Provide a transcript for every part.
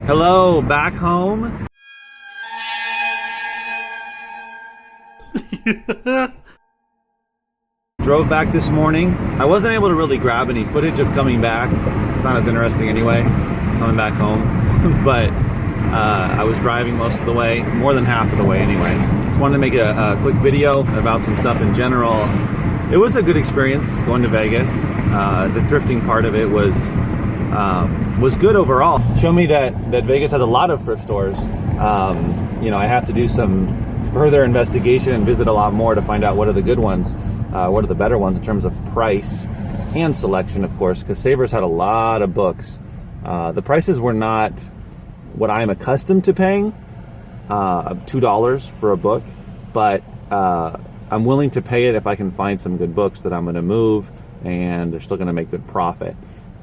Hello, back home. Drove back this morning. I wasn't able to really grab any footage of coming back. It's not as interesting anyway, coming back home. But I was driving most of the way, more than half of the way anyway. Just wanted to make a quick video about some stuff in general. It was a good experience going to Vegas. The thrifting part of it was good overall. Show me that Vegas has a lot of thrift stores. You know, I have to do some further investigation and visit a lot more to find out what are the good ones, what are the better ones in terms of price and selection, of course, because Savers had a lot of books. The prices were not what I'm accustomed to paying, $2 for a book, but I'm willing to pay it if I can find some good books that I'm going to move and they're still going to make good profit.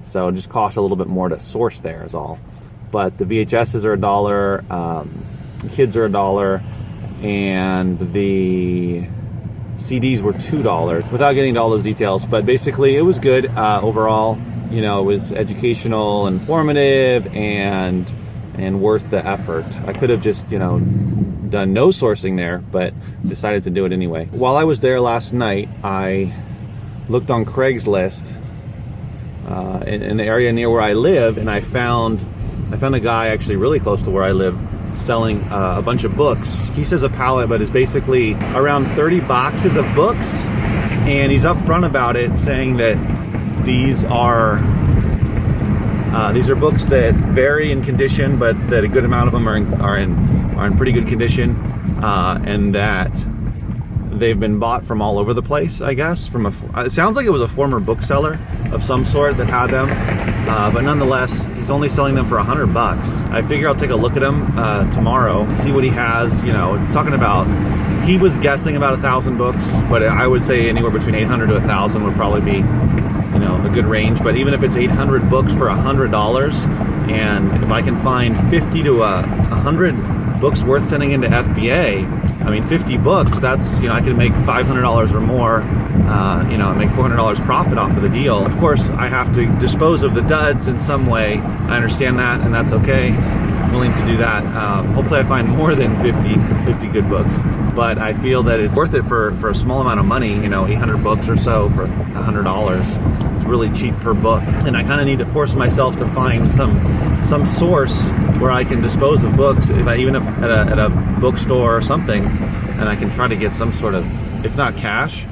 So it just costs a little bit more to source there is all. But the VHSs are $1, kids are $1, and the CDs were $2, without getting into all those details. But basically it was good overall. You know, it was educational, informative, and worth the effort. I could have just, you know, done no sourcing there, but decided to do it anyway. While I was there last night, I looked on Craigslist in the area near where I live, and I found a guy actually really close to where I live selling a bunch of books. He says a pallet, but it's basically around 30 boxes of books, and he's upfront about it, saying that these are books that vary in condition, but that a good amount of them are in pretty good condition, and that they've been bought from all over the place, I guess. It sounds like it was a former bookseller of some sort that had them, but nonetheless, he's only selling them for $100. I figure I'll take a look at them tomorrow, see what he has. You know, talking about, he was guessing about 1,000 books, but I would say anywhere between 800 to 1,000 would probably be, you know, a good range. But even if it's 800 books for $100, and if I can find 50 to 100 books worth sending into FBA, I mean, 50 books, that's, you know, I can make $500 or more, you know, make $400 profit off of the deal. Of course, I have to dispose of the duds in some way. I understand that, and that's okay. I'm willing to do that. Hopefully I find more than 50 good books, but I feel that it's worth it for a small amount of money, you know, 800 books or so for $100. It's really cheap per book, and I kind of need to force myself to find some source where I can dispose of books, even if at a bookstore or something, and I can try to get some sort of, if not cash,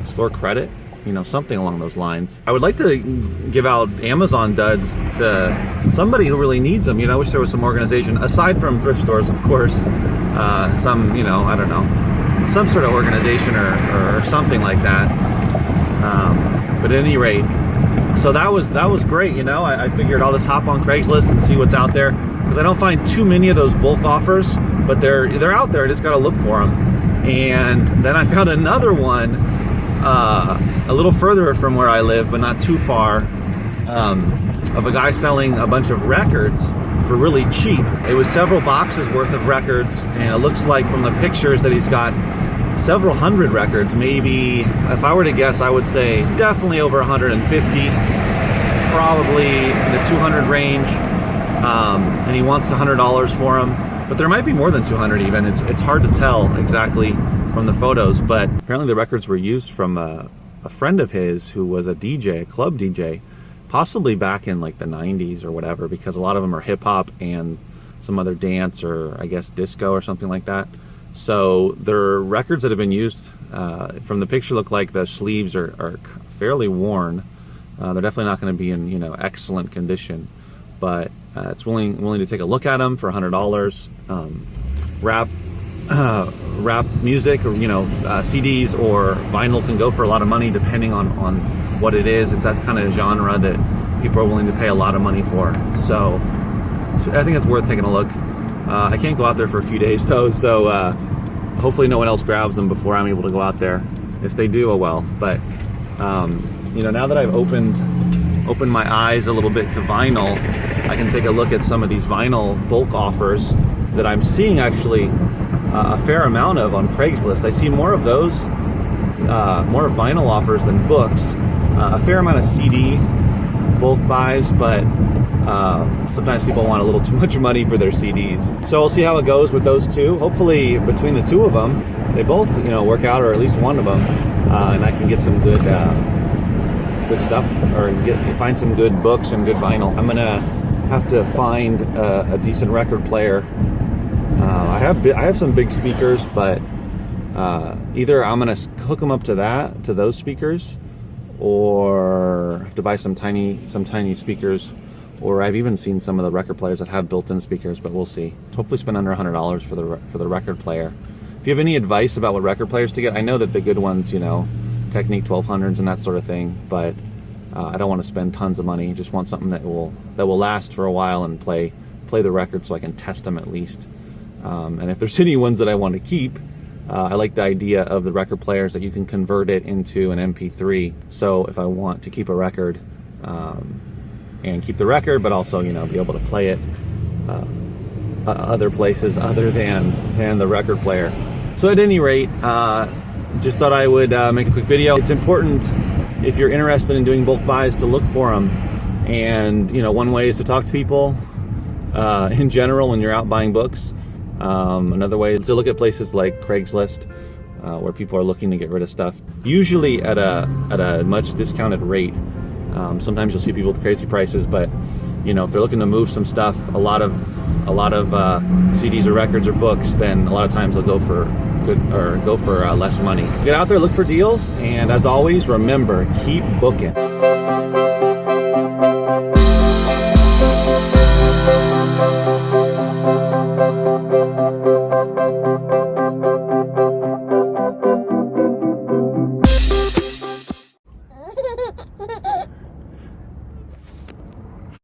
store credit, you know, something along those lines. I would like to give out Amazon duds to somebody who really needs them. You know, I wish there was some organization, aside from thrift stores, of course, some, you know, I don't know, some sort of organization or something like that. But at any rate, so that was great. You know, I figured I'll just hop on Craigslist and see what's out there, because I don't find too many of those bulk offers, but they're out there. I just got to look for them. And then I found another one a little further from where I live, but not too far, of a guy selling a bunch of records for really cheap. It was several boxes worth of records, and it looks like from the pictures that he's got several hundred records. Maybe, if I were to guess, I would say definitely over 150, probably in the 200 range. And he wants $100 for them, but there might be more than 200 even. It's hard to tell exactly from the photos, but apparently the records were used from a friend of his who was a DJ, a club DJ, possibly back in like the 90s or whatever, because a lot of them are hip hop and some other dance, or I guess disco or something like that. So they're records that have been used. From the picture, look like the sleeves are fairly worn. They're definitely not going to be in, you know, excellent condition, but it's willing to take a look at them for $100. Rap music, or, you know, CDs or vinyl can go for a lot of money depending on what it is. It's that kind of genre that people are willing to pay a lot of money for. So I think it's worth taking a look. I can't go out there for a few days though, so hopefully no one else grabs them before I'm able to go out there. If they do, oh well. But you know, now that I've opened my eyes a little bit to vinyl, I can take a look at some of these vinyl bulk offers that I'm seeing actually a fair amount of on Craigslist. I see more of those, more vinyl offers than books. A fair amount of CD bulk buys, but Sometimes people want a little too much money for their CDs. So we'll see how it goes with those two. Hopefully between the two of them, they both, work out, or at least one of them, and I can get some good stuff, or find some good books and good vinyl. I'm gonna have to find a decent record player. I have some big speakers, but either I'm gonna hook them up to those speakers, or have to buy some tiny speakers. Or I've even seen some of the record players that have built-in speakers, but we'll see. Hopefully spend under $100 for the record player. If you have any advice about what record players to get, I know that the good ones, Technique 1200s and that sort of thing, but I don't want to spend tons of money. Just want something that will last for a while and play the record so I can test them at least. And if there's any ones that I want to keep, I like the idea of the record players that you can convert it into an MP3. So if I want to keep a record, and keep the record, but also, be able to play it other places other than the record player. So at any rate, just thought I would make a quick video. It's important, if you're interested in doing bulk buys, to look for them. And, one way is to talk to people in general when you're out buying books. Another way is to look at places like Craigslist, where people are looking to get rid of stuff, usually at a much discounted rate. Sometimes you'll see people with crazy prices, but if they're looking to move some stuff, a lot of CDs or records or books, then a lot of times they'll go for less money. Get out there, look for deals, and as always, remember, keep booking.